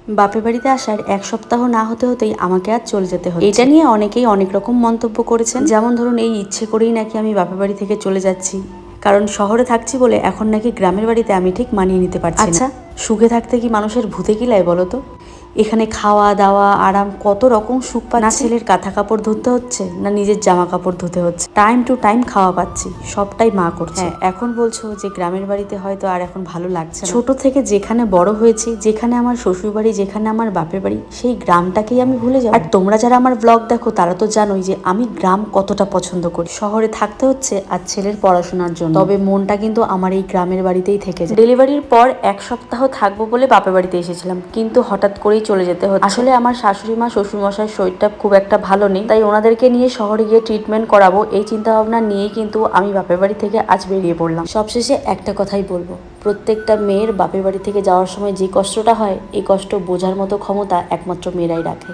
বাপের বাড়িতে আসার 1 সপ্তাহ না হতে হতেই আমাকে আজ চলে যেতে হচ্ছে। এটা নিয়ে অনেকেই অনেক রকম মন্তব্য করেছেন, যেমন ধরুন এই ইচ্ছে করেই নাকি আমি বাপের বাড়ি থেকে চলে যাচ্ছি, কারণ শহরে থাকছি বলে এখন নাকি গ্রামের বাড়িতে আমি ঠিক মানিয়ে নিতে পারছি না। আচ্ছা, সুখে থাকতে কি মানুষের ভূতে কিলায় বলো তো? এখানে খাওয়া দাওয়া আরাম কত রকম সুখ পাচ্ছি। না ছেলের কাঁথা কাপড় ধুতে হচ্ছে, না নিজের জামা কাপড় ধুতে হচ্ছে, টাইম টু টাইম খাওয়া পাচ্ছি, সবটাই মা করছে। এখন বলছো যে গ্রামের বাড়িতে হয়তো আর এখন ভালো লাগছে না। ছোট থেকে যেখানে বড় হয়েছি, যেখানে আমার শ্বশুর বাড়ি, যেখানে আমার বাপের বাড়ি, সেই গ্রামটাকেই আমি ভুলে যাবো? আর তোমরা যারা আমার ব্লগ দেখো তারা তো জানোই যে আমি গ্রাম কতটা পছন্দ করি। শহরে থাকতে হচ্ছে আর ছেলের পড়াশোনার জন্য, তবে মনটা কিন্তু আমার এই গ্রামের বাড়িতেই থেকে যায়। ডেলিভারির পর 1 সপ্তাহ থাকবো বলে বাপের বাড়িতে এসেছিলাম, কিন্তু হঠাৎ করেই চলে যেতে হচ্ছে। আসলে আমার শাশুড়ি মা শ্বশুর মশাইয়ের শরীরটা খুব একটা ভালো নেই, তাই ওনাদেরকে নিয়ে শহরে গিয়ে ট্রিটমেন্ট করাবো, এই চিন্তা ভাবনা নিয়েই কিন্তু আমি বাপের বাড়ি থেকে আজ বেরিয়ে পড়লাম। সবশেষে একটা কথাই বলবো, প্রত্যেকটা মেয়ের বাপের বাড়ি থেকে যাওয়ার সময় যে কষ্টটা হয়, এই কষ্ট বোঝার মতো ক্ষমতা একমাত্র মেয়েরাই রাখে।